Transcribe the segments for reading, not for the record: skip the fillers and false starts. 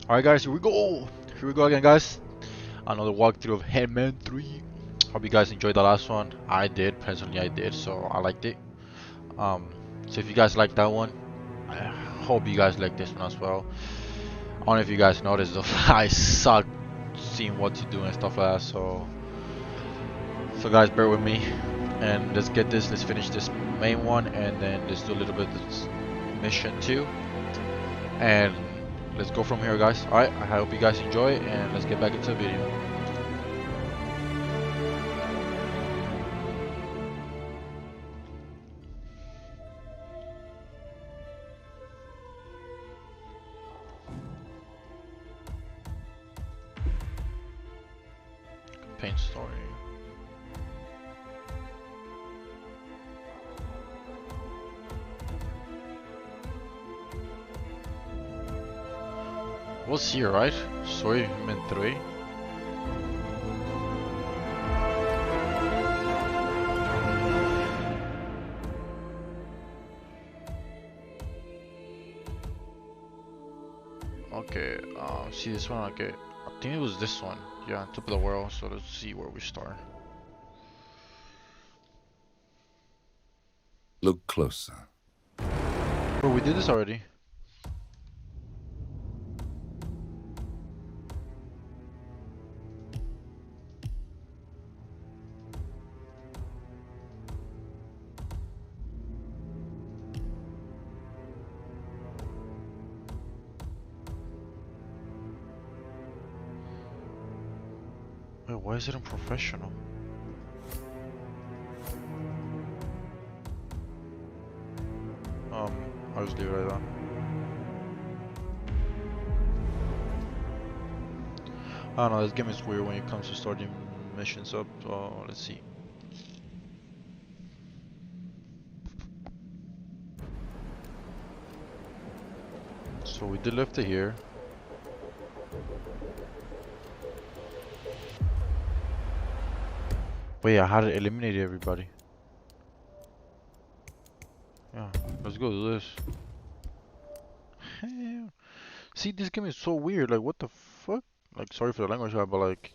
Alright guys, here we go! Here we go again guys. Another walkthrough of Hitman 3. Hope you guys enjoyed the last one. I did, personally I did, so I liked it. So if you guys like that one, I hope you guys like this one as well. I don't know if you guys noticed though, I suck seeing what to do and stuff like that, so guys bear with me. And let's get this, let's finish this main one and then let's do a little bit of this mission 2. And let's go from here guys. Alright, I hope you guys enjoy and let's get back into the video. Campaign story. What's here, right? Story HITMAN 3. Okay, see this one? Okay, I think it was this one. Yeah, top of the world, so let's see where we start. Look closer. Bro, we did this already. Wait, why is it in professional? I'll just leave it like that. I don't know, this game is weird when it comes to starting missions up, so let's see. So we did left it here. Wait, I had to eliminate everybody. Yeah, let's go do this. See, this game is so weird, like what the fuck? Like, sorry for the language, but like,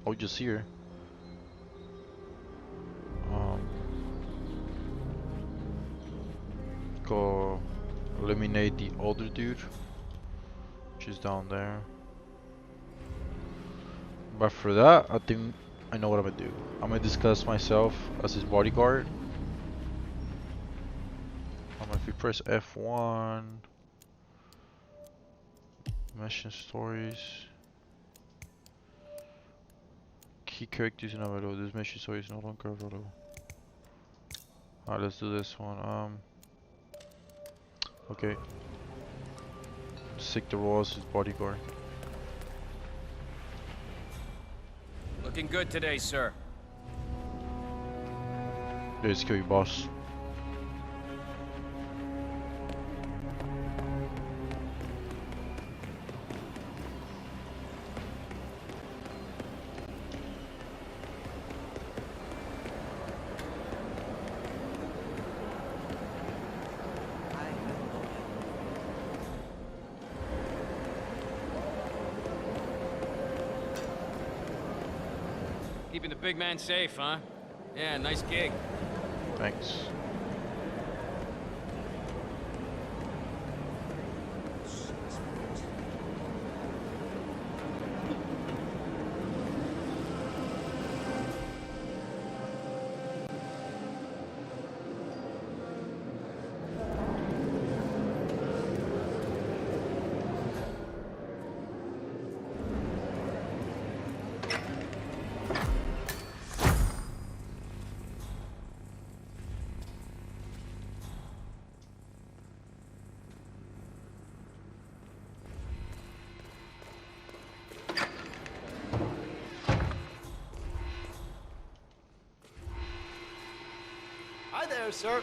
I was just here. Go eliminate the older dude, which is down there. But for that, I think I know what I'm gonna do. I'm gonna disguise myself as his bodyguard. If we press F1, mission stories, key characters not available. This mission story is no longer available. Alright, let's do this one. Okay. Seek the role as his bodyguard. Looking good today, sir. Let's kill you, boss. Keeping the big man safe, huh? Yeah, nice gig. Thanks. Hi there, sir.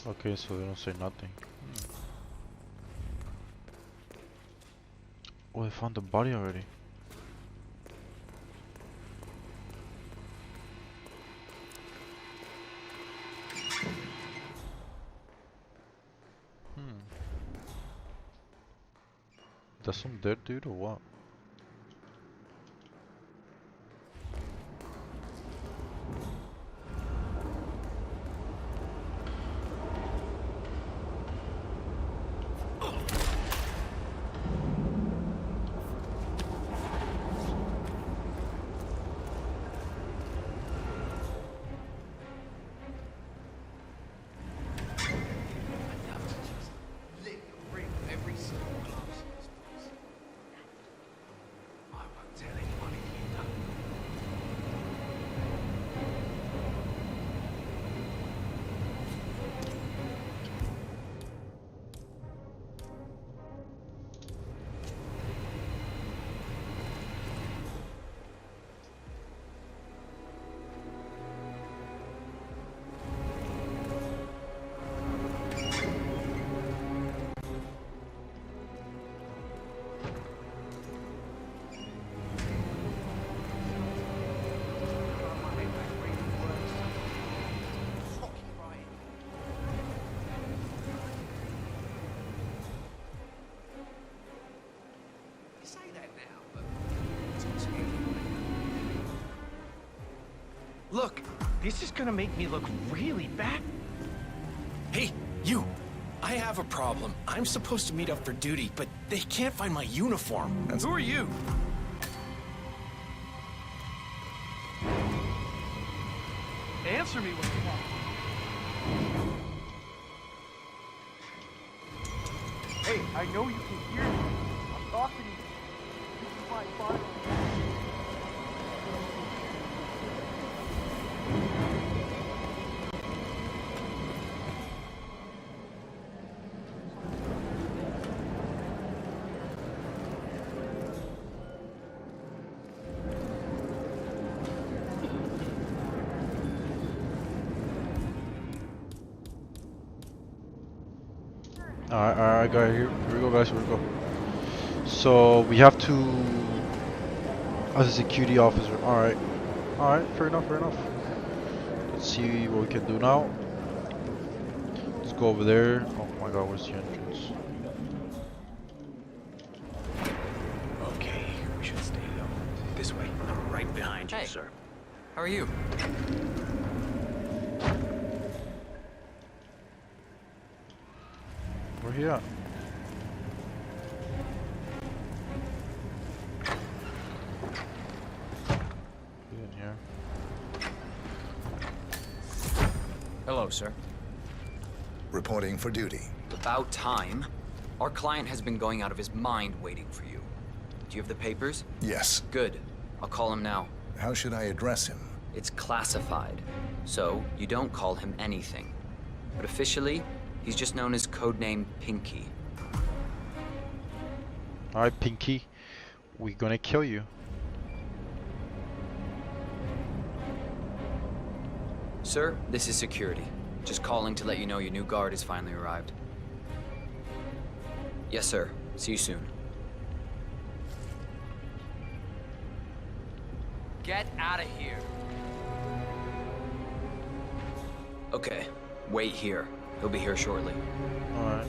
Okay, so they don't say nothing. Oh, they found the body already. That's some dead dude or what? Look, this is gonna make me look really bad. Hey, you! I have a problem. I'm supposed to meet up for duty, but they can't find my uniform. Who are you? Answer me when you want. Hey, I know you can hear me. I'm talking to you. This is my final. Alright, guys, here we go, guys, here we go. So we have to, as a security officer. Alright, fair enough, Let's see what we can do now. Let's go over there. Oh my god, where's the entrance? Okay, we should stay low. This way. I'm right behind you, Hey. sir. How are you? Where he at? He's in here. Hello, sir. Reporting for duty. About time. Our client has been going out of his mind waiting for you. Do you have the papers? Yes. Good. I'll call him now. How should I address him? It's classified, so you don't call him anything. But officially, he's just known as codename Pinky. Alright, Pinky, we're gonna kill you. Sir, this is security. Just calling to let you know your new guard has finally arrived. Yes, sir. See you soon. Get out of here. Okay, wait here. He'll be here shortly. Alright.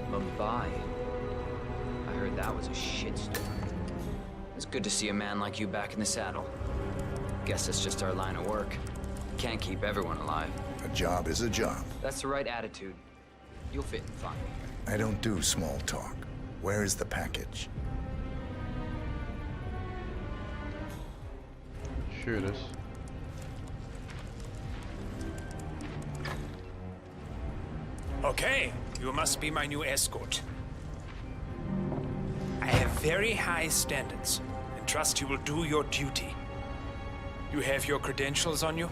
Mumbai. I heard that was a shitstorm. It's good to see a man like you back in the saddle. Guess that's just our line of work. Can't keep everyone alive. A job is a job. That's the right attitude. You'll fit in fine. I don't do small talk. Where is the package? Sure it is. Okay, you must be my new escort. I have very high standards and trust you will do your duty. You have your credentials on you?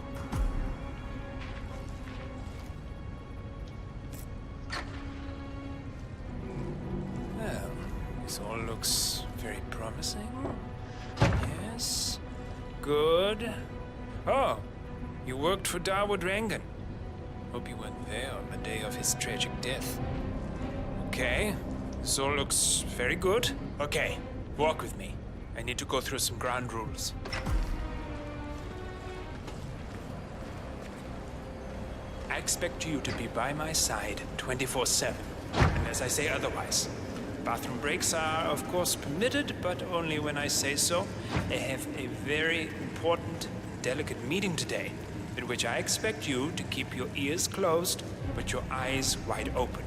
Well, this all looks very promising. Yes. Good. Oh, you worked for Dawood Rangan. Hope you weren't there on the day of his tragic death. Okay, this all looks very good. Okay, walk with me. I need to go through some ground rules. I expect you to be by my side 24/7, unless I say otherwise. Bathroom breaks are, of course, permitted, but only when I say so. I have a very important, delicate meeting today, in which I expect you to keep your ears closed, but your eyes wide open.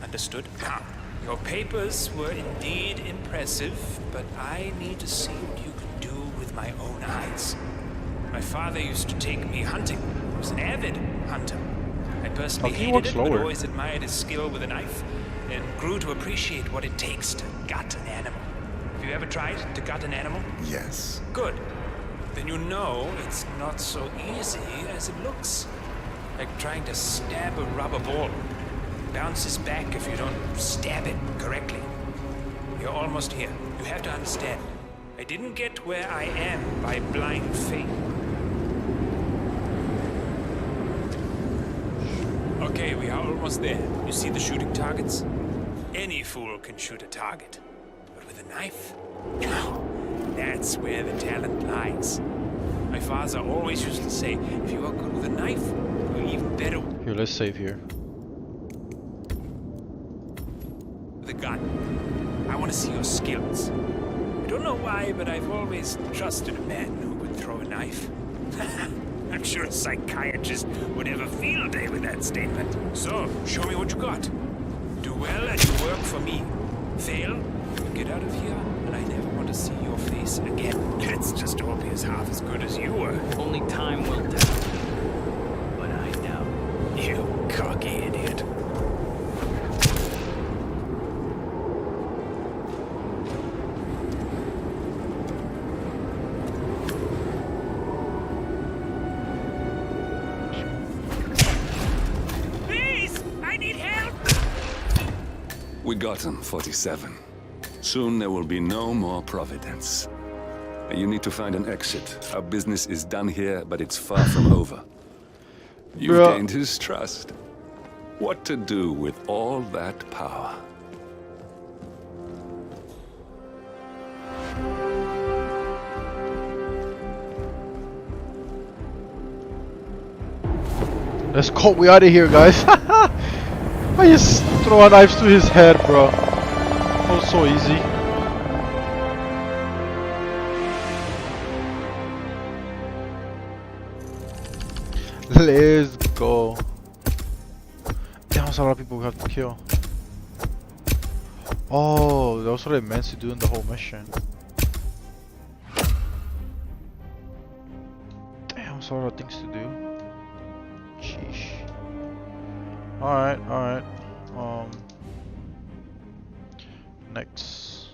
Understood? Now, your papers were indeed impressive, but I need to see what you can do with my own eyes. My father used to take me hunting. He was an avid hunter. I personally hated it, but always admired his skill with a knife, and grew to appreciate what it takes to gut an animal. Have you ever tried to gut an animal? Yes. Good. Then you know it's not so easy as it looks. Like trying to stab a rubber ball. It bounces back if you don't stab it correctly. You're almost here. You have to understand. I didn't get where I am by blind faith. Okay, we are almost there. You see the shooting targets? Any fool can shoot a target. But with a knife? That's where the talent lies. My father always used to say, if you are good with a knife, you're even better Here, let's save here. with a gun. I want to see your skills. I don't know why, but I've always trusted a man who would throw a knife. I'm sure a psychiatrist would have a field day with that statement. So, show me what you got. Do well and you work for me. Fail, you get out of here, and I never want to see your face again. It's just hope he's half as good as you were. Only time will tell. But I doubt. You cocky idiot. Please, I need help. We got him, 47. Soon there will be no more Providence. You need to find an exit. Our business is done here, but it's far from over. You've Bruh. gained his trust. What to do with all that power? Let's go. We out of here, guys. I just throw knives to his head, bro. That was so easy. Let's go. Damn, that's a lot of people we have to kill. Oh, that was what I meant to do in the whole mission. Damn, that's a lot of things to do. Sheesh. Alright, alright. Next.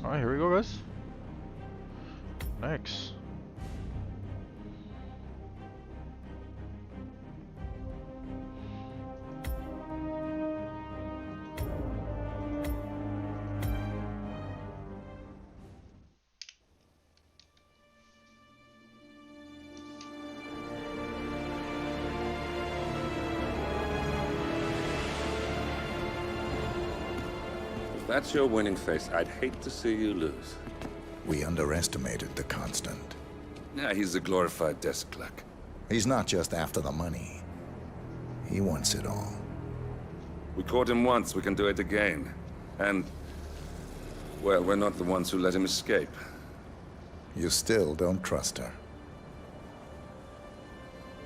Alright, here we go, guys. Next. If that's your winning face, I'd hate to see you lose. We underestimated the Constant. Yeah, he's a glorified desk clerk. He's not just after the money. He wants it all. We caught him once, we can do it again. And, well, we're not the ones who let him escape. You still don't trust her.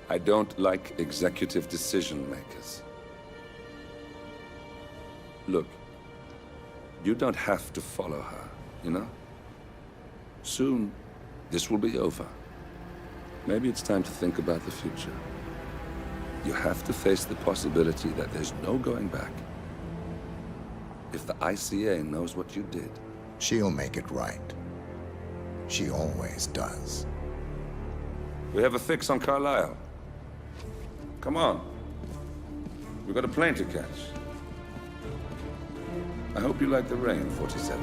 I don't like executive decision makers. Look, you don't have to follow her, you know? Soon, this will be over. Maybe it's time to think about the future. You have to face the possibility that there's no going back. If the ICA knows what you did, She'll make it right. She always does. we have a fix on Carlisle. Come on. We've got a plane to catch. I hope you like the rain, 47.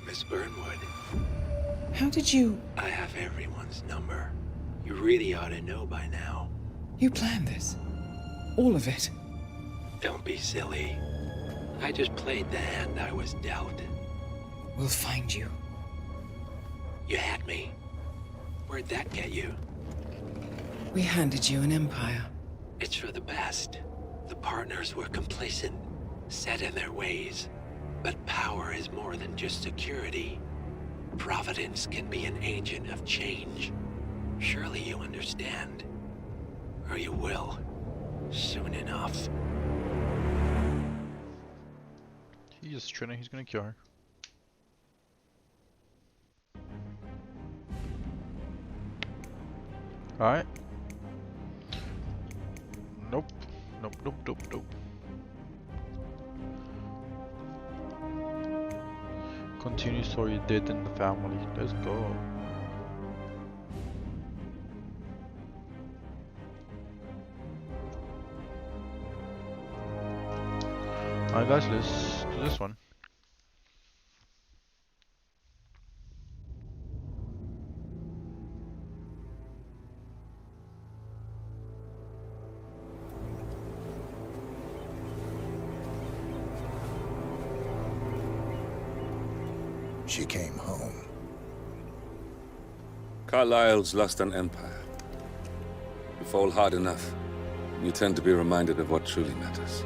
Miss Burnwood, How did you... I have everyone's number. You really ought to know by now. You planned this? All of it? Don't be silly. I just played the hand I was dealt. We'll find you. You had me. Where'd that get you? We handed you an empire. It's for the best. The partners were complacent, set in their ways. But power is more than just security. Providence can be an agent of change. Surely you understand. Or you will. Soon enough. He is training, he's gonna kill her. Alright. Nope. Nope, nope, nope, nope. Continue story dead in the family. Let's go. Alright guys, let's do this one. She came home. Carlyle's lost an empire. You fall hard enough, you tend to be reminded of what truly matters.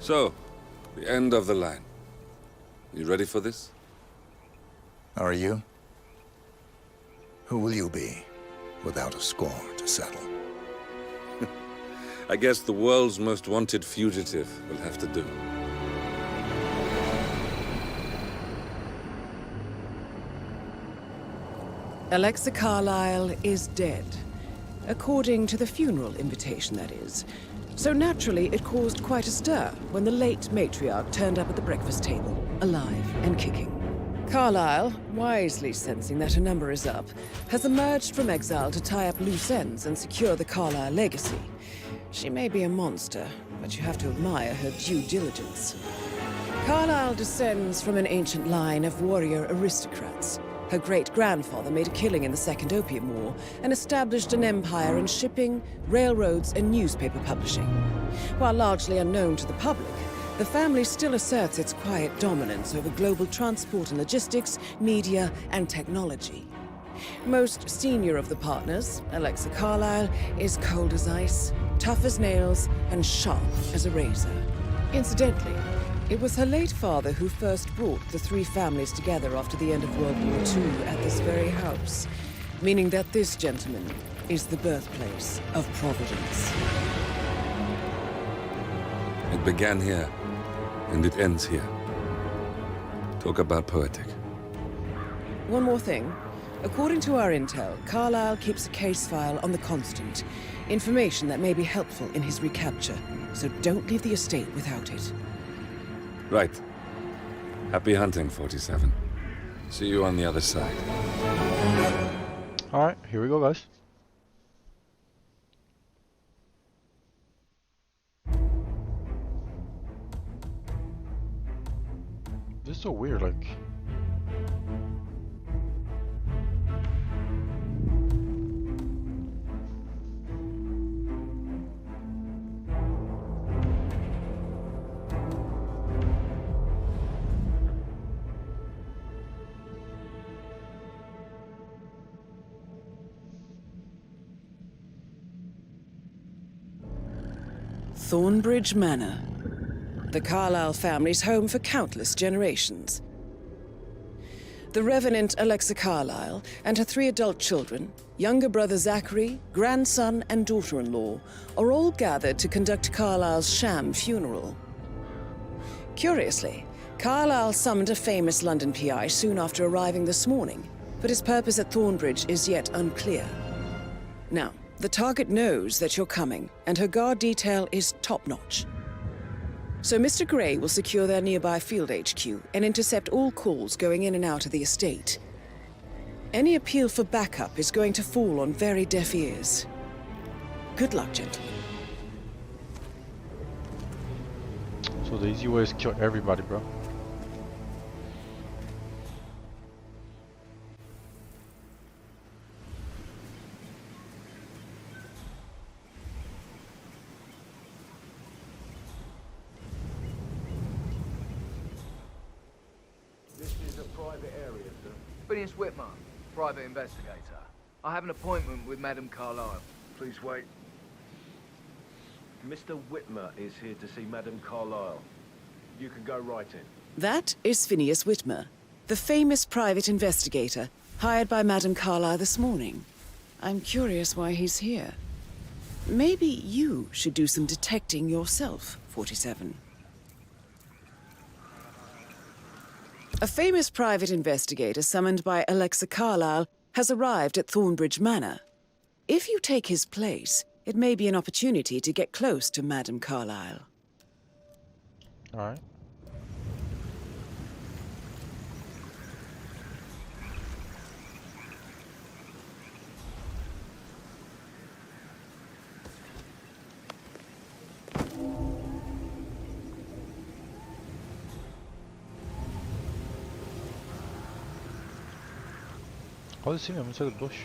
So, the end of the line. You ready for this? Are you? Who will you be, without a score to settle? I guess the world's most wanted fugitive will have to do. Alexa Carlyle is dead. According to the funeral invitation, that is. So naturally, it caused quite a stir when the late matriarch turned up at the breakfast table, alive and kicking. Carlyle, wisely sensing that her number is up, has emerged from exile to tie up loose ends and secure the Carlyle legacy. She may be a monster, but you have to admire her due diligence. Carlyle descends from an ancient line of warrior aristocrats. Her great-grandfather made a killing in the Second Opium War and established an empire in shipping, railroads, and newspaper publishing. While largely unknown to the public, the family still asserts its quiet dominance over global transport and logistics, media, and technology. Most senior of the partners, Alexa Carlyle, is cold as ice, tough as nails, and sharp as a razor. Incidentally, it was her late father who first brought the three families together after the end of World War II at this very house, meaning that this gentleman is the birthplace of Providence. It began here, and it ends here. Talk about poetic. One more thing. According to our intel, Carlyle keeps a case file on the Constant. Information that may be helpful in his recapture, so don't leave the estate without it. Right. Happy hunting, 47. See you on the other side. Alright, here we go guys. This is so weird, like... Thornbridge Manor. The Carlyle family's home for countless generations. The Revenant Alexa Carlyle and her 3 adult children, younger brother Zachary, grandson, and daughter-in-law, are all gathered to conduct Carlyle's sham funeral. Curiously, Carlyle summoned a famous London PI soon after arriving this morning, but his purpose at Thornbridge is yet unclear. Now, the target knows that you're coming, and her guard detail is top-notch. So Mr. Gray will secure their nearby field HQ and intercept all calls going in and out of the estate. Any appeal for backup is going to fall on very deaf ears. Good luck, gentlemen. So the easy way is kill everybody, bro. Phineas Whitman, private investigator. I have an appointment with Madame Carlyle. Please wait. Mr. Whitmer is here to see Madame Carlyle. You can go right in. That is Phineas Whitmer, the famous private investigator hired by Madame Carlyle this morning. I'm curious why he's here. Maybe you should do some detecting yourself, 47. A famous private investigator summoned by Alexa Carlyle has arrived at Thornbridge Manor. If you take his place, it may be an opportunity to get close to Madame Carlyle. All right. Hadi sim, vamos sair do bush.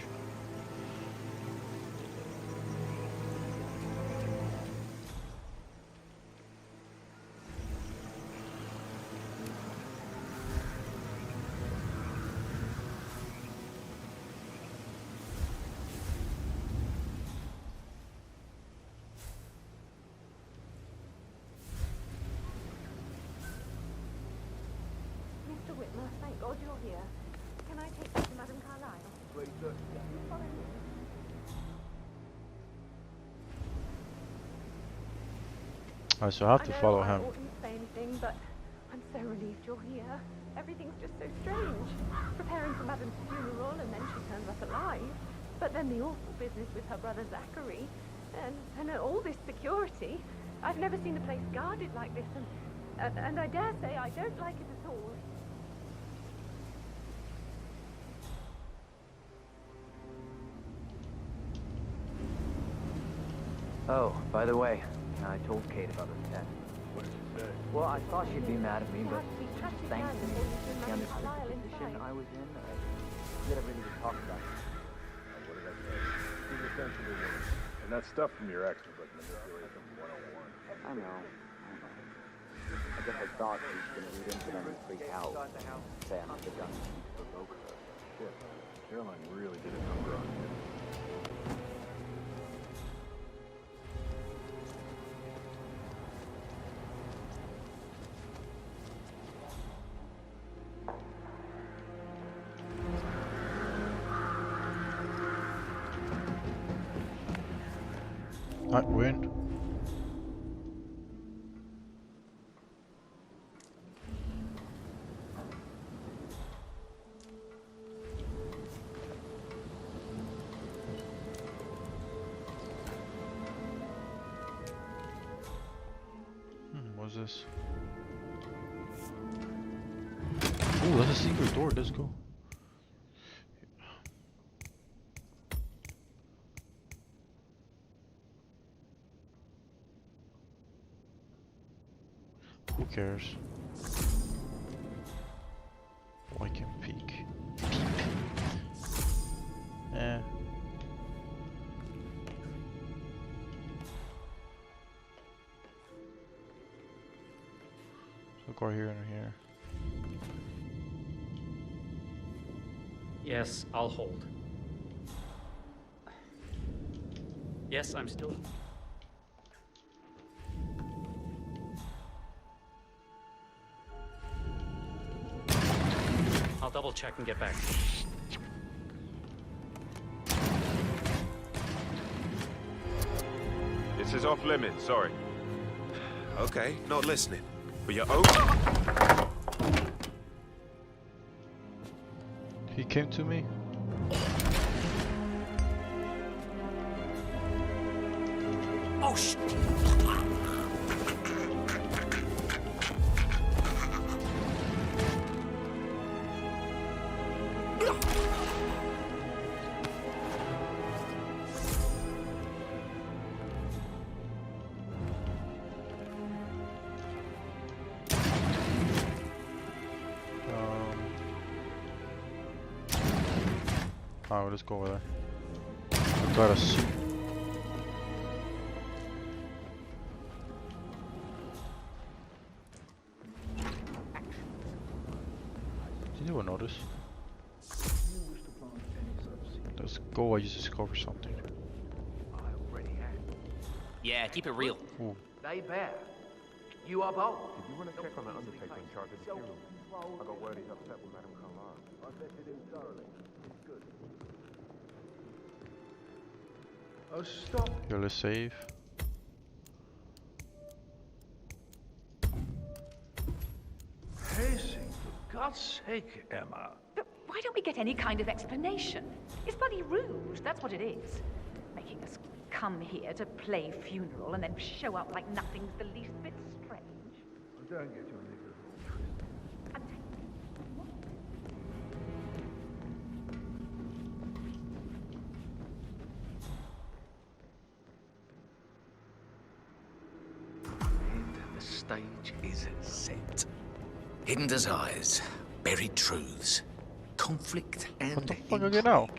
Mr. Whitmer, thank God you're here. Can I take you to Madame Carlyle? Please, sir. Follow me. Alright, so I have to follow I him. oughtn't say anything, but I'm so relieved you're here. Everything's just so strange. Preparing for Madame's funeral, and then she turns up alive. But then the awful business with her brother Zachary, and all this security. I've never seen a place guarded like this, and I dare say I don't like it at all. Oh, by the way, I told Kate about the test. What did you say? Well, I thought she'd be mad at me, but thanks to me, she understood Carlyle the position inside. I was in. We had everything to talk about. What did I say? She's essentially woman. And that stuff from your ex was like manipulation 101. I know. I guess I thought she was going to read into them and freak out. Say I'm not the gun to provoke her. Shit. Caroline really did a number on you. Alright, we're in. What's this? Oh, that's a secret door. Let's go. Who cares? Oh, I can peek. Eh. So go here and here. Yes, I'll hold. Yes, I'm still... I'll double check and get back. This is off limits, sorry. Okay, not listening. But you're He came to me. Oh, shit! Alright, let's go over there. I got a suit. Did anyone notice? Let's go. I just discovered something. I already have. Yeah, keep it real. Ooh. They bear. You are bold. If you want to check on that undertaker in charge of the funeral, I got word he's upset with Madame Carlisle. I vetted him thoroughly. He's good. Oh, stop. Here, let's save. Pacing, for God's sake, Emma. But why don't we get any kind of explanation? It's bloody rude, that's what it is. Making us come here to play funeral and then show up like nothing's the least bit strange. Don't get your knickers all twisted. And the stage is set. Hidden desires, buried truths, conflict and What the fuck are you now?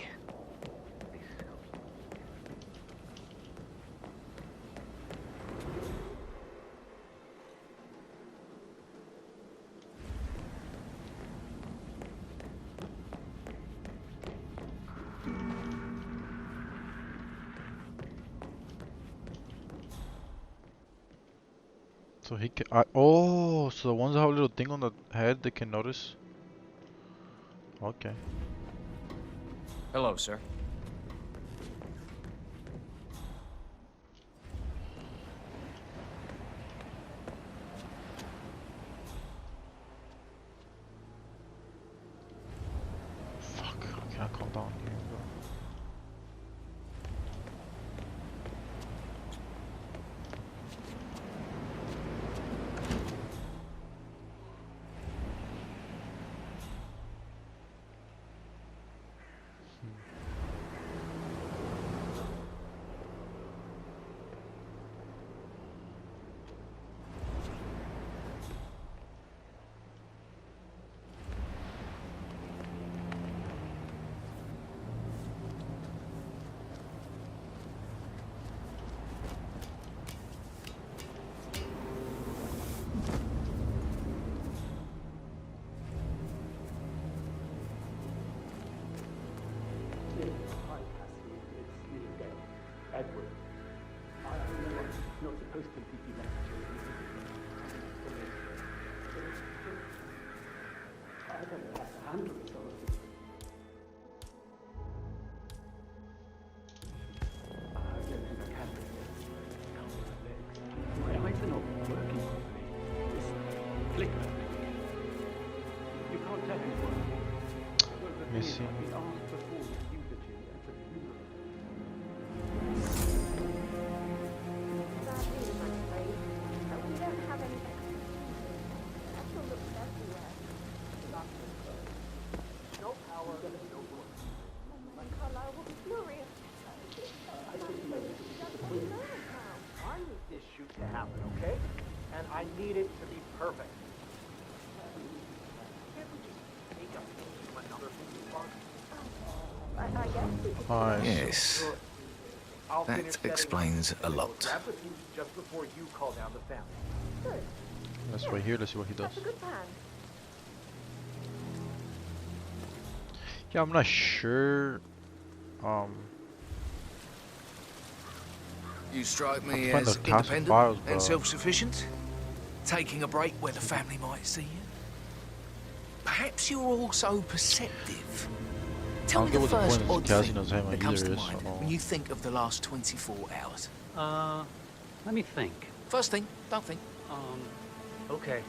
So he can. Oh, so the ones that have a little thing on the head, they can notice. Okay. Hello, sir. Fuck, I can't come down here, bro. Edward, I know I'm not supposed to be lecturing you. I don't know how to handle it, honestly. I don't think I can. My eyes are not working properly. This flicker. You can't tell anyone. Let me see. I've been asked before to use it in for the funeral. We don't have any Actual looks everywhere. No power, no voice. Oh my Carlisle will be furious. I think maybe I need this shoot to happen, okay? And I need it to be perfect. Can't we just take up another 50 bucks? I guess we could. Yes. That explains a lot. Grab the fuse just before you call down the family. Good. Let's wait here, let's see what he does. That's a good plan. Yeah, I'm not sure. You strike me find as the task independent files, bro. and self-sufficient, taking a break where the family might see you. Perhaps you're also perceptive. Tell I me don't the get what the first point of odd this casting thing is him that comes to either, mind so- when you think of the last 24 hours. Let me think. First thing, don't think. Okay.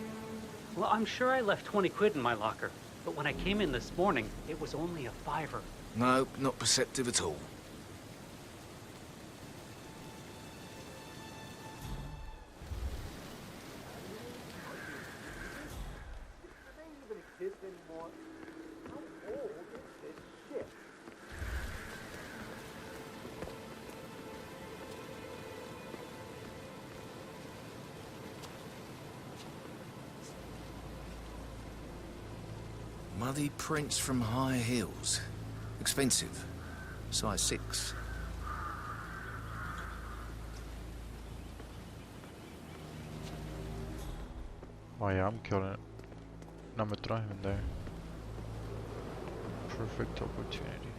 Well, I'm sure I left 20 quid in my locker, but when I came in this morning, it was only a $5. No, not perceptive at all. Do they even exist anymore? How old is this ship? Muddy prints from high heels. Expensive. Size 6. Oh yeah, I'm killing it. No me traes in there. Perfect opportunity.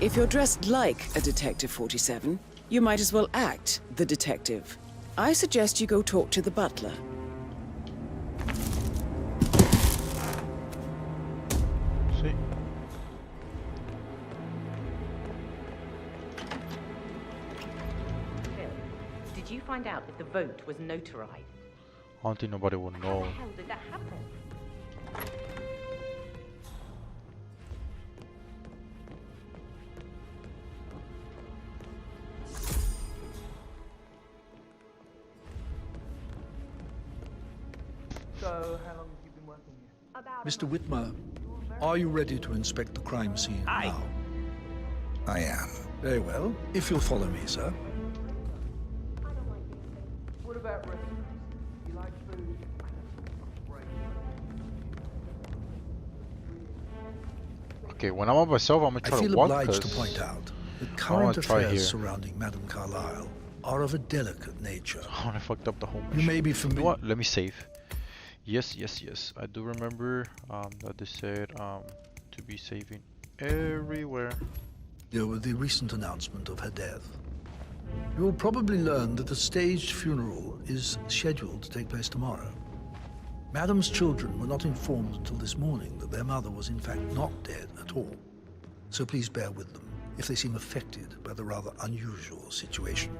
If you're dressed like a Detective 47, you might as well act the detective. I suggest you go talk to the butler. See? Phil, did you find out if the vote was notarized? I don't think nobody will know. How the hell did that happen? So, how long have you been working here? Mr. Whitmer, are you ready to inspect the crime scene now? I am. Very well. If you'll follow me, sir. What about breakfast? You like food? Okay, when I'm on myself, I'm gonna I try feel to walk. obliged to point out that current affairs surrounding Madame Carlyle are of a delicate nature. Oh, I fucked up the whole You may be familiar. You know what? Let me save. Yes, yes, yes. I do remember that they said to be saving everywhere. With the recent announcement of her death. You will probably learn that a staged funeral is scheduled to take place tomorrow. Madame's children were not informed until this morning that their mother was in fact not dead at all. So please bear with them if they seem affected by the rather unusual situation.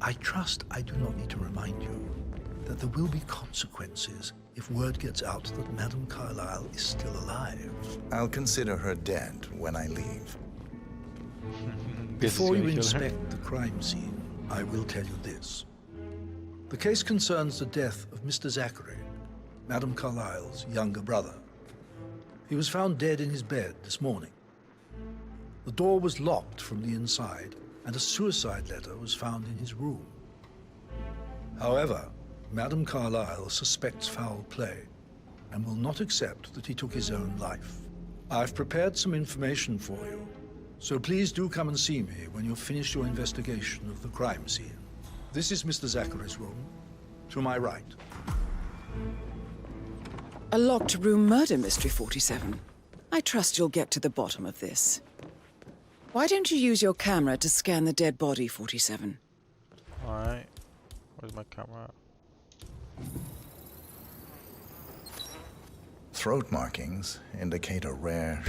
I trust I do not need to remind you that there will be consequences if word gets out that Madame Carlyle is still alive. I'll consider her dead when I leave. Before you inspect the crime scene, I will tell you this. The case concerns the death of Mr. Zachary, Madame Carlyle's younger brother. He was found dead in his bed this morning. The door was locked from the inside, and a suicide letter was found in his room. However, Madame Carlyle suspects foul play and will not accept that he took his own life. I've prepared some information for you, so please do come and see me when you've finished your investigation of the crime scene. This is Mr. Zachary's room, to my right. A locked room murder mystery, 47. I trust you'll get to the bottom of this. Why don't you use your camera to scan the dead body, 47? Alright. Where's my camera? Throat markings indicate a rare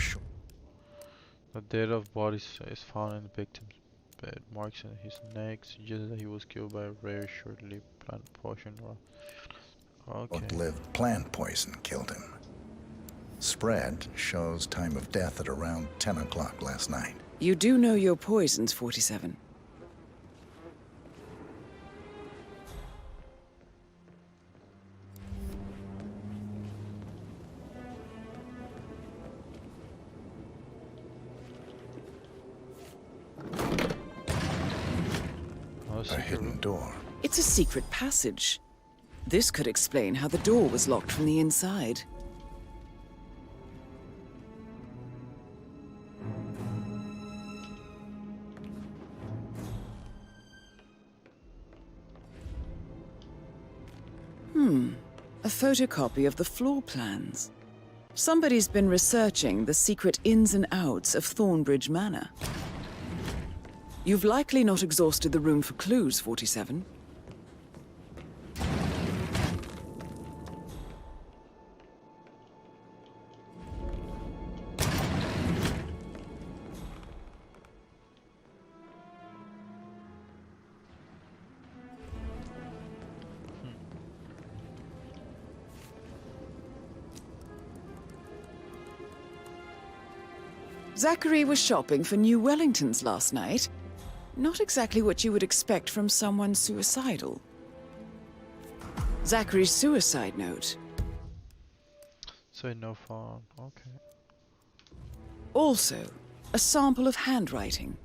The dead of body is found in the victim's bed. Marks in his neck suggest that he was killed by a rare short-lived plant poison. Okay. short-lived plant poison killed him. Spread shows time of death at around 10 o'clock last night. You do know your poisons, 47. A hidden door. It's a secret passage. This could explain how the door was locked from the inside. A photocopy of the floor plans. Somebody's been researching the secret ins and outs of Thornbridge Manor. You've likely not exhausted the room for clues, 47. Zachary was shopping for new Wellingtons last night. Not exactly what you would expect from someone suicidal. Zachary's suicide note. Say no phone. Okay. Also, a sample of handwriting.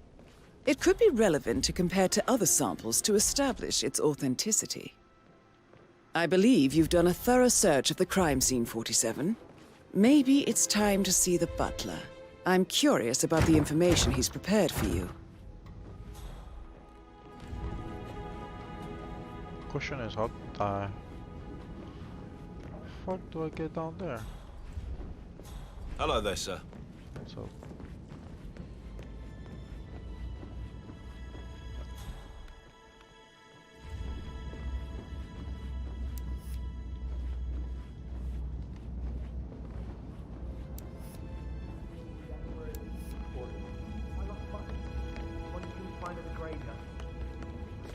It could be relevant to compare to other samples to establish its authenticity. I believe you've done a thorough search of the crime scene, 47. Maybe it's time to see the butler. I'm curious about the information he's prepared for you. Question is, how the fuck do I get down there? Hello there, sir. What's up?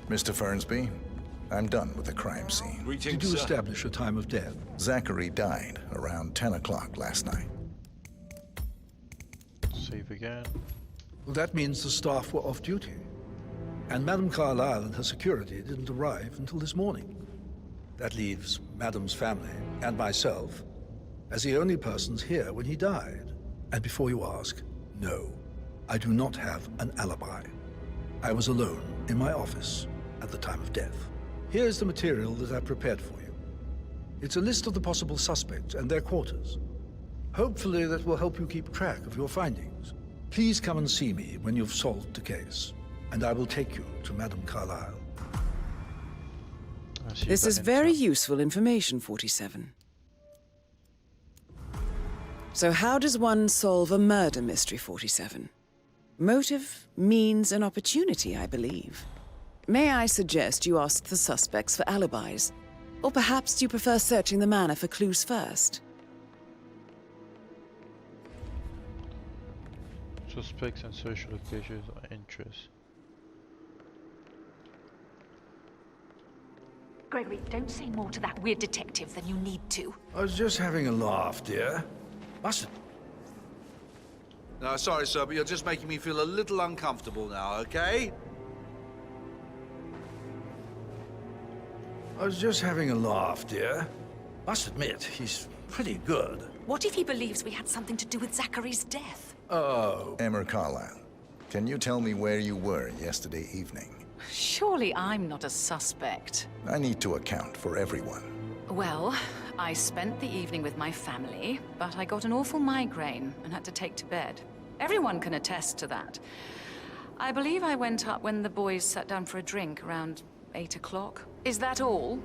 Mr. Fernsby, I'm done with the crime scene. Did you establish a time of death? Zachary died around 10 o'clock last night. Save again. Well, that means the staff were off duty. And Madame Carlyle and her security didn't arrive until this morning. That leaves Madame's family and myself as the only persons here when he died. And before you ask, no, I do not have an alibi. I was alone in my office at the time of death. Here's the material that I prepared for you. It's a list of the possible suspects and their quarters. Hopefully that will help you keep track of your findings. Please come and see me when you've solved the case, and I will take you to Madame Carlyle. This is very useful information, 47. So how does one solve a murder mystery, 47? Motive, means, and opportunity, I believe. May I suggest you ask the suspects for alibis? Or perhaps do you prefer searching the manor for clues first? Suspects and social locations of interest. Gregory, don't say more to that weird detective than you need to. I was just having a laugh, dear. Mustn't. No, sorry, sir, but you're just making me feel a little uncomfortable now, okay? I was just having a laugh, dear. Must admit, he's pretty good. What if he believes we had something to do with Zachary's death? Oh. Emma Carlyle, can you tell me where you were yesterday evening? Surely I'm not a suspect. I need to account for everyone. Well, I spent the evening with my family, but I got an awful migraine and had to take to bed. Everyone can attest to that. I believe I went up when the boys sat down for a drink around 8 o'clock. Is that all?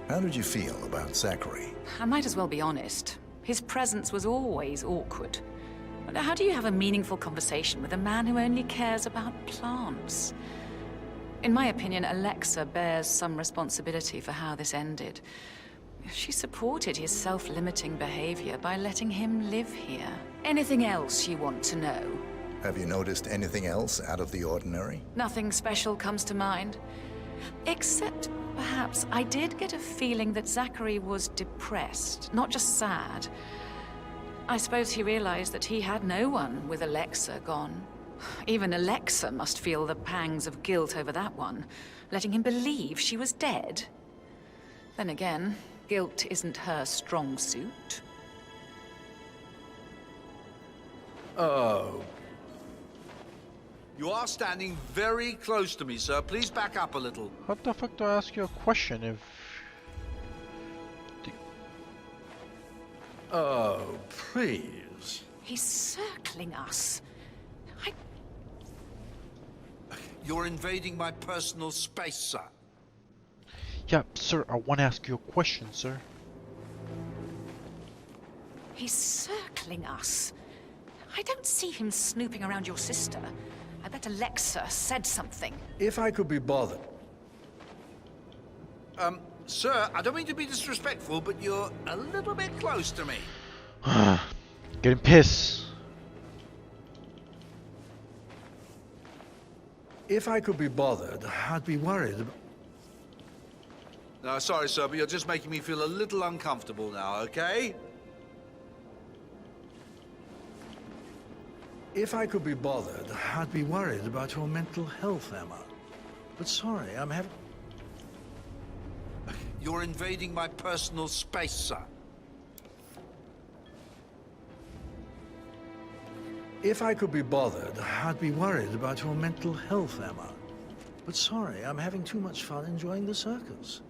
How did you feel about Zachary? I might as well be honest. His presence was always awkward. How do you have a meaningful conversation with a man who only cares about plants? In my opinion, Alexa bears some responsibility for how this ended. She supported his self-limiting behavior by letting him live here. Anything else you want to know? Have you noticed anything else out of the ordinary? Nothing special comes to mind. Except, perhaps, I did get a feeling that Zachary was depressed, not just sad. I suppose he realized that he had no one with Alexa gone. Even Alexa must feel the pangs of guilt over that one, letting him believe she was dead. Then again, guilt isn't her strong suit. Oh. You are standing very close to me, sir. Please back up a little. How the fuck do I ask you a question if... Oh, please. He's circling us. You're invading my personal space, sir. Yeah, sir, I want to ask you a question, sir. He's circling us. I don't see him snooping around your sister. I bet Alexa said something. If I could be bothered. Sir, I don't mean to be disrespectful, but you're a little bit close to me. Getting pissed. If I could be bothered, I'd be worried. No, sorry, sir, but you're just making me feel a little uncomfortable now, okay? If I could be bothered, I'd be worried about your mental health, Emma. But sorry, I'm having... You're invading my personal space, sir. If I could be bothered, I'd be worried about your mental health, Emma. But sorry, I'm having too much fun enjoying the circus.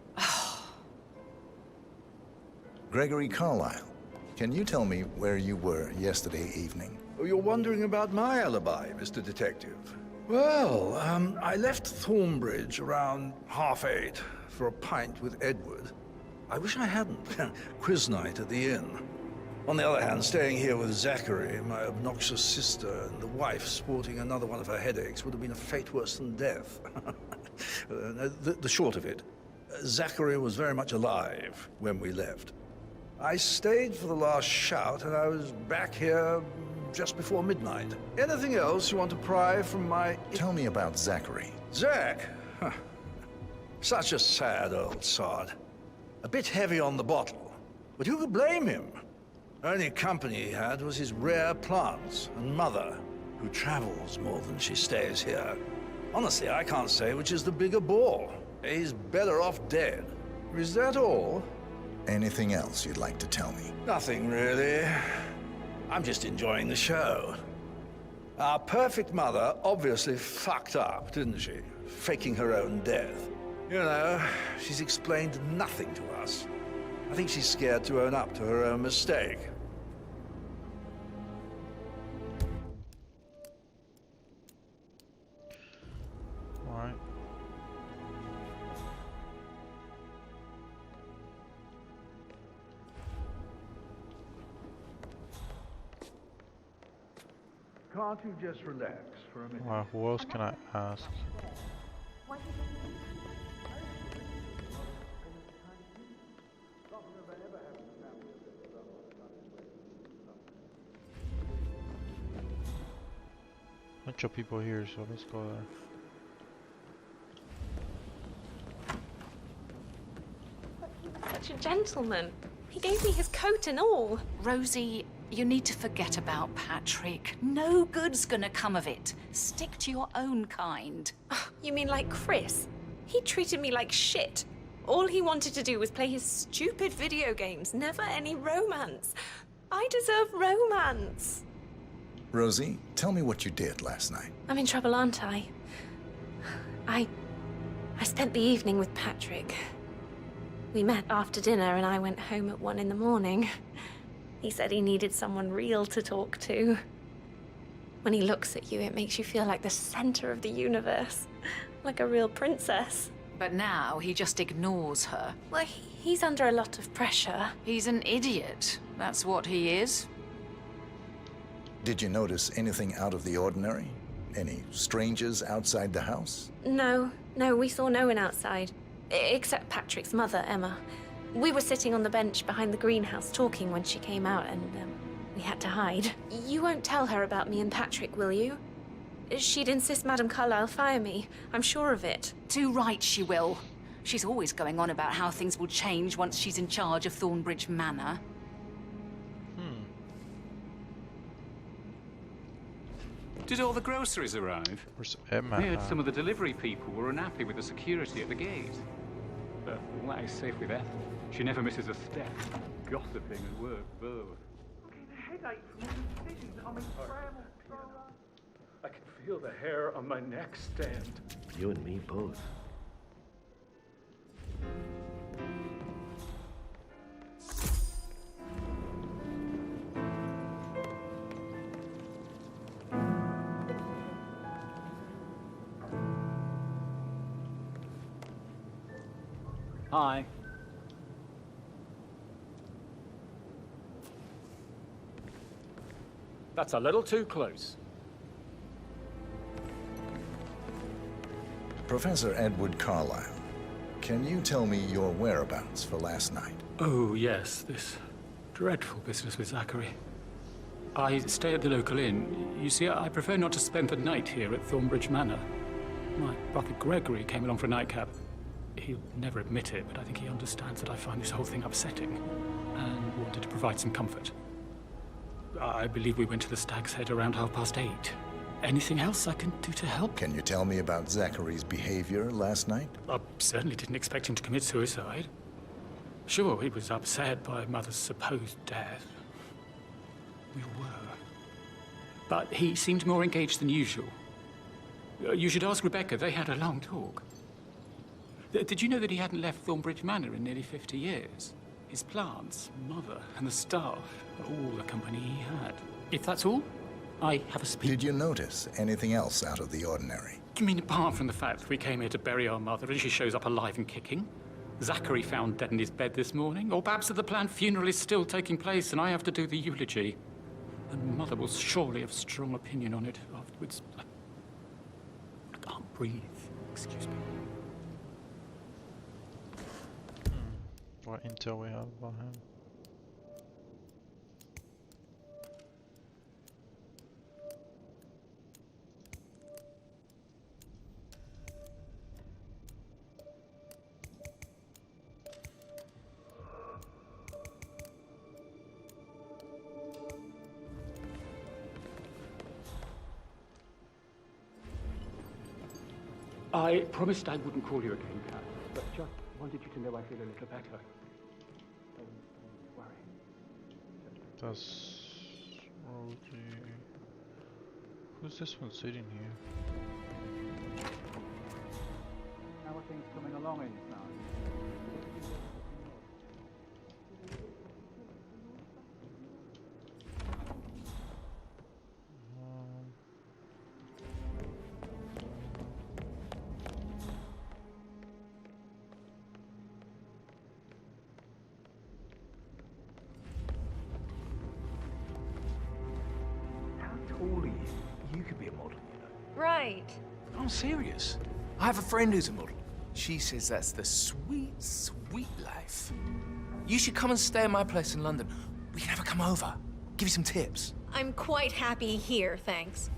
Gregory Carlyle, can you tell me where you were yesterday evening? Oh, you're wondering about my alibi, Mr. Detective. Well, I left Thornbridge around 8:30 for a pint with Edward. I wish I hadn't. Quiz night at the inn. On the other hand, staying here with Zachary, my obnoxious sister, and the wife sporting another one of her headaches would have been a fate worse than death. The short of it, Zachary was very much alive when we left. I stayed for the last shout, and I was back here just before midnight. Anything else you want to pry from my... Tell me about Zachary. Zack? Huh. Such a sad old sod. A bit heavy on the bottle. But who could blame him? Only company he had was his rare plants and mother, who travels more than she stays here. Honestly, I can't say which is the bigger bore. He's better off dead. Is that all? Anything else you'd like to tell me? Nothing, really. I'm just enjoying the show. Our perfect mother obviously fucked up, didn't she? Faking her own death. You know, she's explained nothing to us. I think she's scared to own up to her own mistake. Alright. Can't you just relax for a minute? Alright, who else can I ask? Bunch of people here, so let's go there. Such a gentleman. He gave me his coat and all. Rosie, you need to forget about Patrick. No good's gonna come of it. Stick to your own kind. You mean like Chris? He treated me like shit. All he wanted to do was play his stupid video games, never any romance. I deserve romance. Rosie, tell me what you did last night. I'm in trouble, aren't I? I spent the evening with Patrick. We met after dinner and I went home at 1 in the morning. He said he needed someone real to talk to. When he looks at you, it makes you feel like the center of the universe. Like a real princess. But now he just ignores her. Well, he's under a lot of pressure. He's an idiot. That's what he is. Did you notice anything out of the ordinary? Any strangers outside the house? No, we saw no one outside. Except Patrick's mother, Emma. We were sitting on the bench behind the greenhouse talking when she came out and we had to hide. You won't tell her about me and Patrick, will you? She'd insist Madame Carlyle fire me. I'm sure of it. Too right she will. She's always going on about how things will change once she's in charge of Thornbridge Manor. Did all the groceries arrive? Where's Emma? I heard some of the delivery people were unhappy with the security at the gate. But all that is safe with Ethel. She never misses a step. Gossiping at work, both. Okay, the headache from all the decisions. I'm in travel. I can feel the hair on my neck stand. You and me both. Hi. That's a little too close. Professor Edward Carlyle, can you tell me your whereabouts for last night? Oh, yes, this dreadful business with Zachary. I stay at the local inn. You see, I prefer not to spend the night here at Thornbridge Manor. My brother Gregory came along for a nightcap. He'll never admit it, but I think he understands that I find this whole thing upsetting and wanted to provide some comfort. I believe we went to the Stag's Head around 8:30. Anything else I can do to help? Can you tell me about Zachary's behavior last night? I certainly didn't expect him to commit suicide. Sure, he was upset by Mother's supposed death. We were. But he seemed more engaged than usual. You should ask Rebecca. They had a long talk. Did you know that he hadn't left Thornbridge Manor in nearly 50 years? His plants, Mother, and the staff were all the company he had. If that's all, I have a speech. Did you notice anything else out of the ordinary? You mean apart from the fact that we came here to bury our mother and she shows up alive and kicking? Zachary found dead in his bed this morning? Or perhaps that the planned funeral is still taking place and I have to do the eulogy? And Mother will surely have strong opinion on it afterwards. I can't breathe. Excuse me. What intel we have about him? I promised I wouldn't call you again, Kat, but just wanted you to know I feel a little better. Don't worry. That's Rosie. Who's this one sitting here? How are things coming along in this now? Tall are you? You could be a model, you know. Right. I'm serious. I have a friend who's a model. She says that's the sweet, sweet life. You should come and stay at my place in London. We can have her come over. Give you some tips. I'm quite happy here, thanks.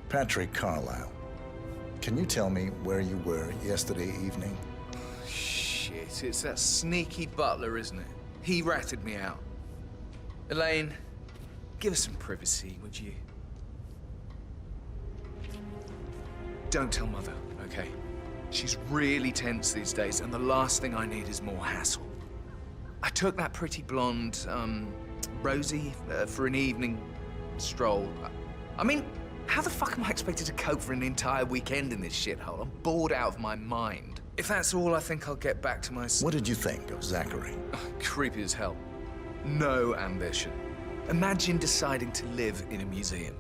Patrick Carlisle, can you tell me where you were yesterday evening? Shit, it's that sneaky butler, isn't it? He ratted me out. Elaine, give us some privacy, would you? Don't tell Mother, okay? She's really tense these days, and the last thing I need is more hassle. I took that pretty blonde, Rosie, for an evening stroll. I mean, how the fuck am I expected to cope for an entire weekend in this shithole? I'm bored out of my mind. If that's all, I think I'll get back to my... What did you think of Zachary? Creepy as hell. No ambition. Imagine deciding to live in a museum.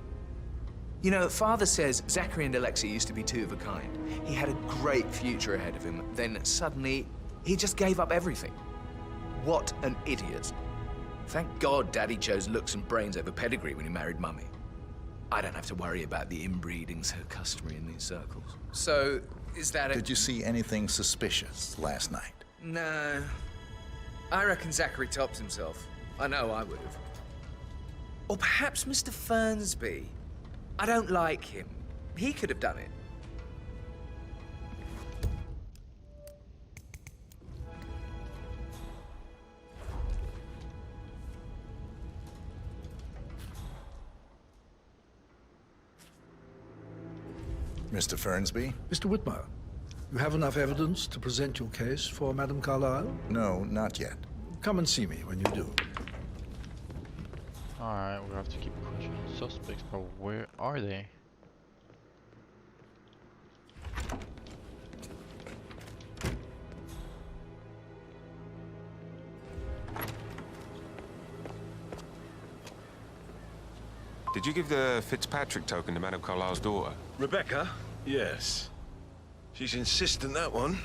You know, Father says Zachary and Alexia used to be two of a kind. He had a great future ahead of him. Then suddenly, he just gave up everything. What an idiot. Thank God Daddy chose looks and brains over pedigree when he married Mummy. I don't have to worry about the inbreeding so customary in these circles. So, is that Did you see anything suspicious last night? No. I reckon Zachary tops himself. I know I would have. Or perhaps Mr. Fernsby. I don't like him. He could have done it. Mr. Fernsby? Mr. Whitmer, you have enough evidence to present your case for Madame Carlisle? No, not yet. Come and see me when you do. Alright, we have to keep questioning suspects, but where are they? Did you give the Fitzpatrick token to Madame Carlisle's daughter? Rebecca? Yes. She's insistent, that one.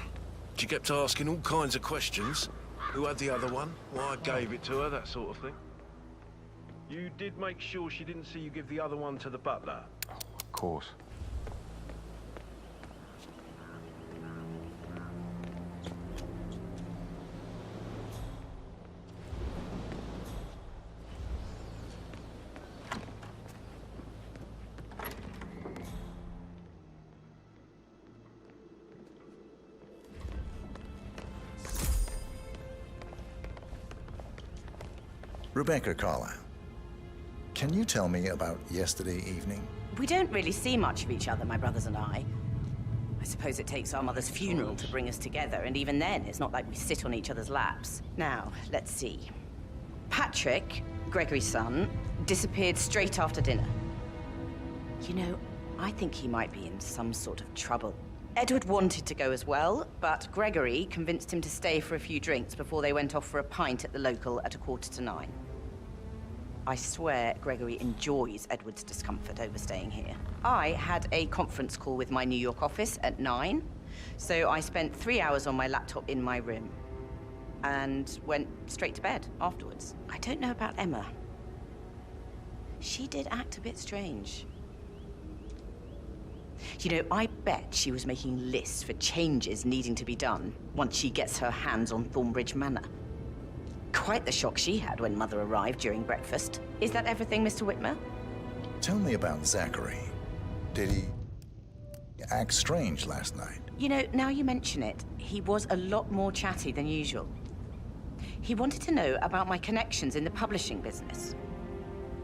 She kept asking all kinds of questions. Who had the other one? Why I gave it to her, that sort of thing. You did make sure she didn't see you give the other one to the butler? Oh, of course. Rebecca Carlisle, can you tell me about yesterday evening? We don't really see much of each other, my brothers and I. I suppose it takes our mother's funeral to bring us together, and even then, it's not like we sit on each other's laps. Now, let's see. Patrick, Gregory's son, disappeared straight after dinner. You know, I think he might be in some sort of trouble. Edward wanted to go as well, but Gregory convinced him to stay for a few drinks before they went off for a pint at the local at 9:15. I swear Gregory enjoys Edward's discomfort over staying here. I had a conference call with my New York office at 9, so I spent 3 hours on my laptop in my room and went straight to bed afterwards. I don't know about Emma. She did act a bit strange. You know, I bet she was making lists for changes needing to be done once she gets her hands on Thornbridge Manor. Quite the shock she had when Mother arrived during breakfast. Is that everything, Mr. Whitmer? Tell me about Zachary. Did he act strange last night? You know, now you mention it, he was a lot more chatty than usual. He wanted to know about my connections in the publishing business.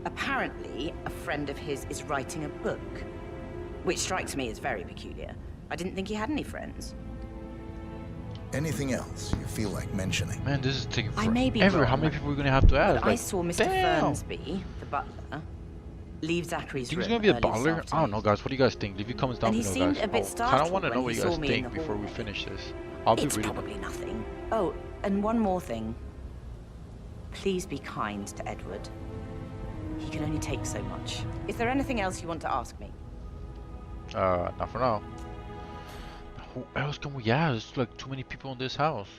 Apparently, a friend of his is writing a book, which strikes me as very peculiar. I didn't think he had any friends. Anything else you feel like mentioning? Man, this is taking I may be forever. wrong, How many people are we gonna have to ask? but I Like, saw Mr. damn. Fernsby, the butler, leave Zachary's Think he's room gonna be a early this butler? I don't afternoon. know, guys. What do you guys think? Leave your comments down And he below, seemed guys. a bit I kind startled of want to know when what he you guys saw me in think the before we hallway. finish this. I'll be It's really. probably nothing. Oh, and one more thing. Please be kind to Edward. He can only take so much. Is there anything else you want to ask me? Not for now. Who else can we ask? There's like too many people in this house.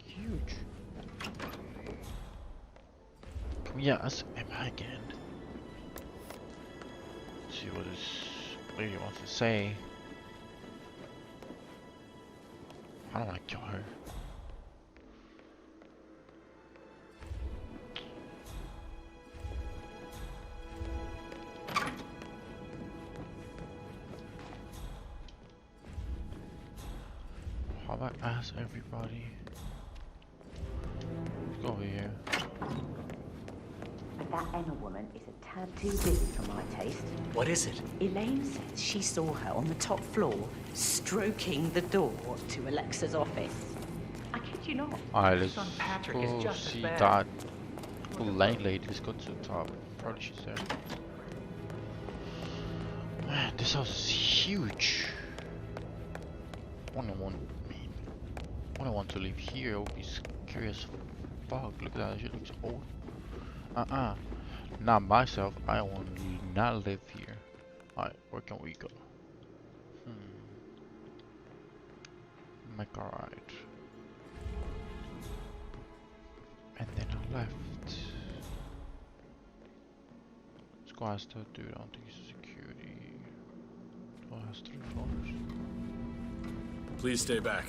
Huge. Can we ask Emma again? Let's see what this lady wants to say. I don't want to kill her. How about ask everybody? Let's go over here. But that Emma woman is a tad too busy for my taste. What is it? Elaine says she saw her on the top floor, stroking the door to Alexa's office. I kid you not. Alright, let's Son Patrick go is just as see bad. that lane lady. Let's go to the top. Probably she's there. Man, this house is huge. Only want to live here. I would be scary as fuck. Look at that. She looks old. Not myself. I want to not live here. Alright, where can we go? Make a right. And then a left. Let's go ask that dude. I don't think he's security. Oh, has 3 floors. Please stay back.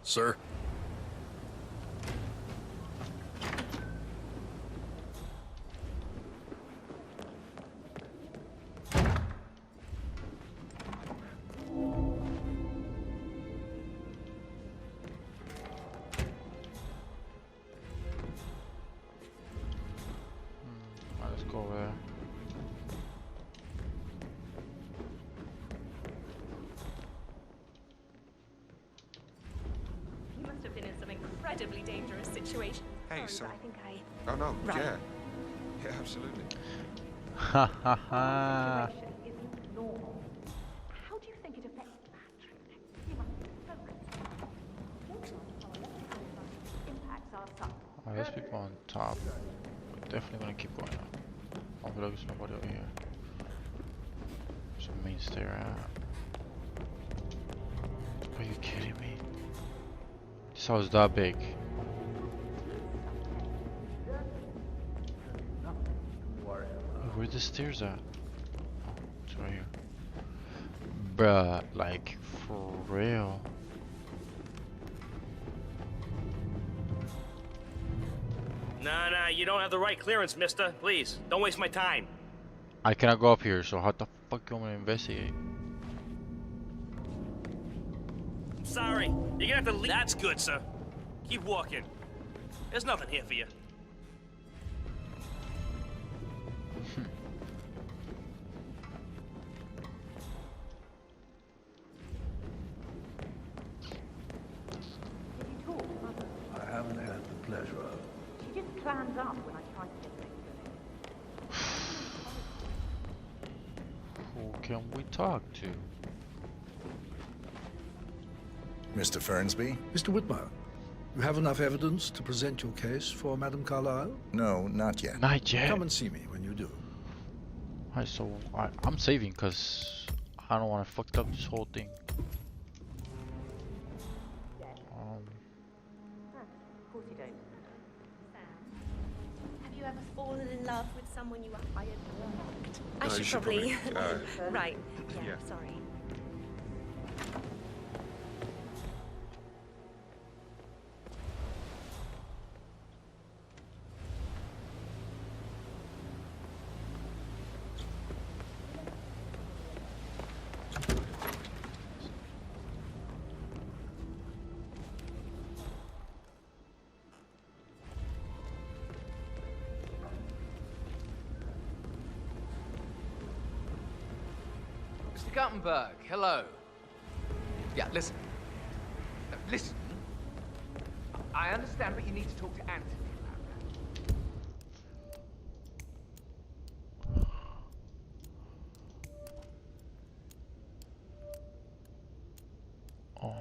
Sir? Let's go over there. You must have been in some incredibly dangerous situation. Hey, Sorry, so. but I think I... Oh, no, Right. yeah. Yeah, absolutely. Ha ha ha. Situation isn't normal. How do you think it affects Patrick? You must focus. Impacts are some. Oh, there's people on top. We're definitely gonna keep going up. I feel like there's nobody over here. There's a main stair out. Are you kidding me? This house is that big. Where are the stairs at? Oh, it's right here. Bruh, like, for real. Nah, you don't have the right clearance, mister. Please, don't waste my time. I cannot go up here, so how the fuck you want me to investigate? Sorry, you're gonna have to leave. That's good, sir. Keep walking. There's nothing here for you. Did you talk to Mother? I haven't had the pleasure of. She just clams up when I try to get things to her. Who can we talk to? Mr. Fernsby? Mr. Whitmer, you have enough evidence to present your case for Madame Carlyle? No, not yet. Not yet. Come and see me when you do. Alright, so I'm saving because I don't want to fuck up this whole thing. Of course you don't. Have you ever fallen in love with someone you were hired for? I No, you should should probably... probably, right, yeah, yeah. sorry. Mr. Guttenberg, hello. Yeah, listen. Listen. I understand, but you need to talk to Anthony about that. Oh.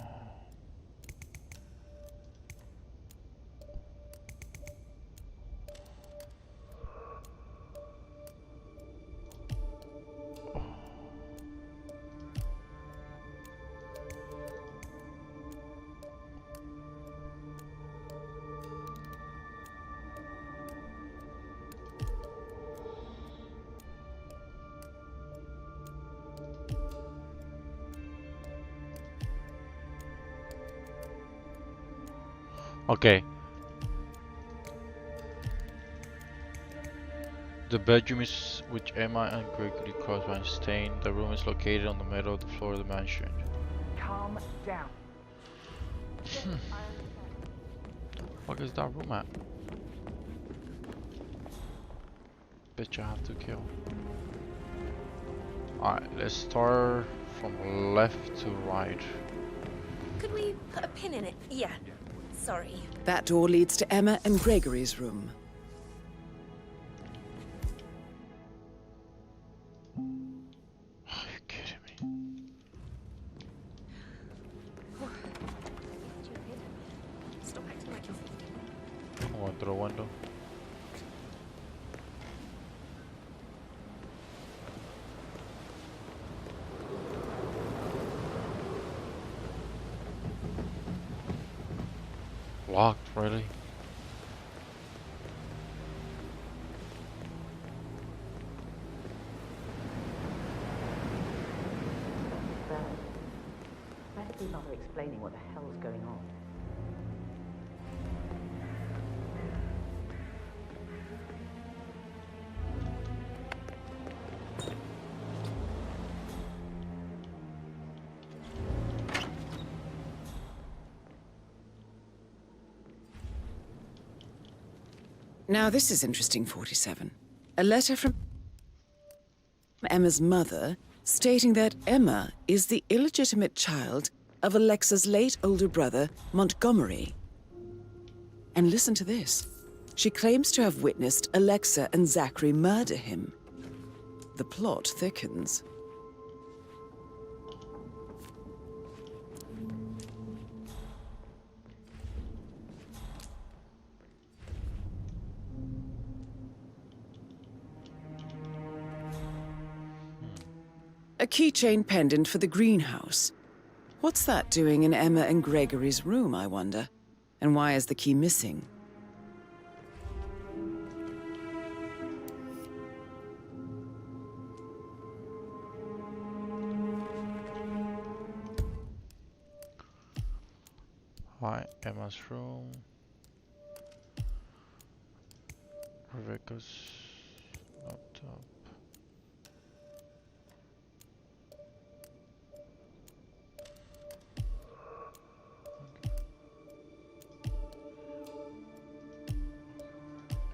Okay. The bedroom is which Emma and Gregory crossed by Stain. The room is located on the middle of the floor of the mansion. Calm down. What is that room at? Bitch, I have to kill. Alright, let's start from left to right. Could we put a pin in it? Yeah. Sorry. That door leads to Emma and Gregory's room. Are you kidding me? Stop acting like you're 50. I went through a window. Locked, really? Better be bother explaining what the hell's going on. Now this is interesting, 47. A letter from Emma's mother stating that Emma is the illegitimate child of Alexa's late older brother, Montgomery. And listen to this. She claims to have witnessed Alexa and Zachary murder him. The plot thickens. A keychain pendant for the greenhouse. What's that doing in Emma and Gregory's room, I wonder? And why is the key missing? Hi, Emma's room. Rebecca's laptop.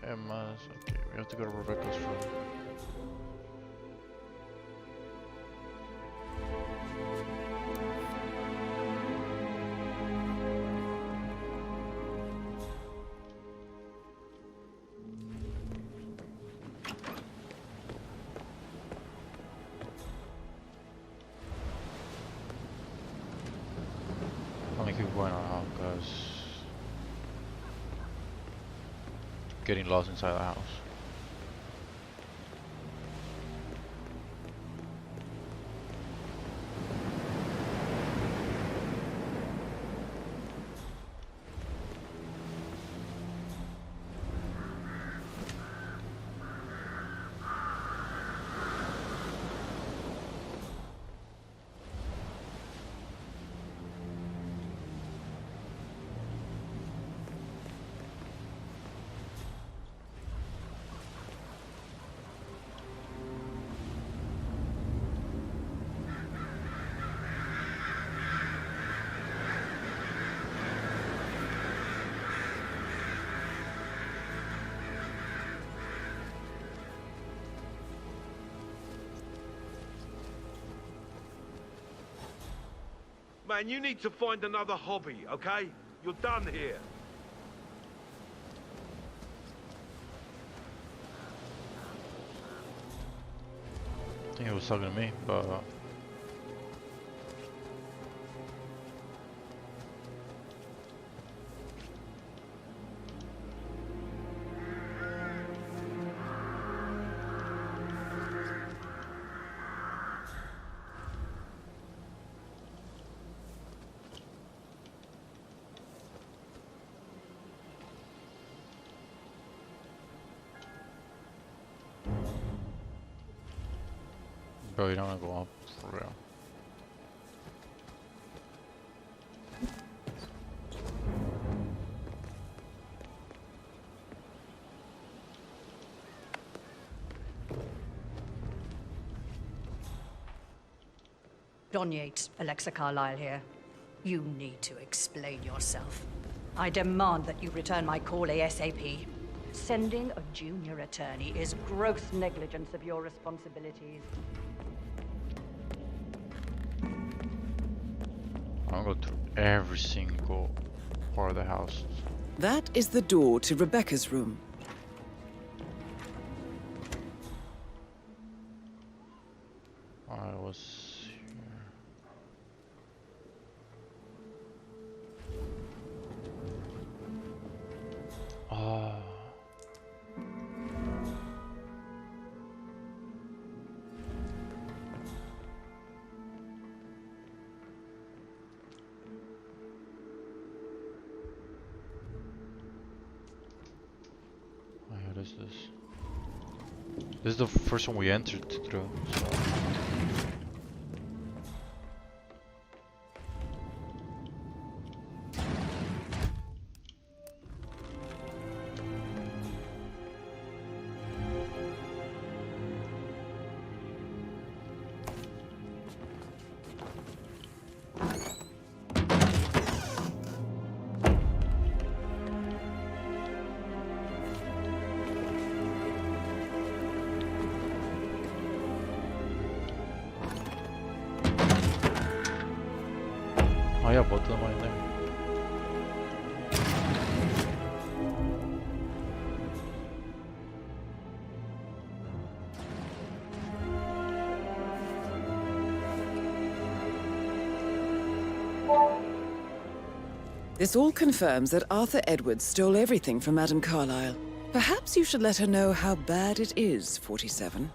Emma's, okay, we have to go to Rebecca's room. Let me keep going on because getting lost inside the house. man, you need to find another hobby, okay? You're done here. I think he was talking to me, but bro, you don't wanna go up for real. Don Yates, Alexa Carlyle here. You need to explain yourself. I demand that you return my call ASAP. Sending a junior attorney is gross negligence of your responsibilities. I'm gonna go through every single part of the house. That is the door to Rebecca's room. I was here. Oh. What is this? This is the first one we entered through, so. Oh yeah, both of them are in there. This all confirms that Arthur Edwards stole everything from Madame Carlyle. Perhaps you should let her know how bad it is, 47.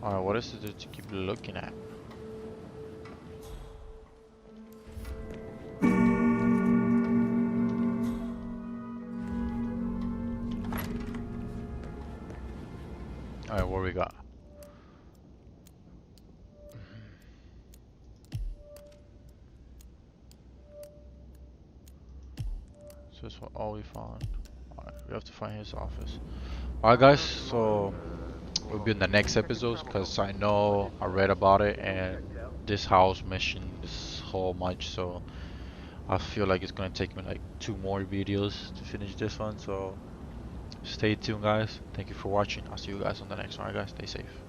Alright, what is it to keep looking at? Alright, what we got? So that's what all we found. Alright, we have to find his office. Alright guys, so we'll be in the next episodes because I know I read about it and this house mission is so much, so I feel like it's gonna take me like 2 more videos to finish this one, so stay tuned guys. Thank you for watching. I'll see you guys on the next one. Alright guys, stay safe.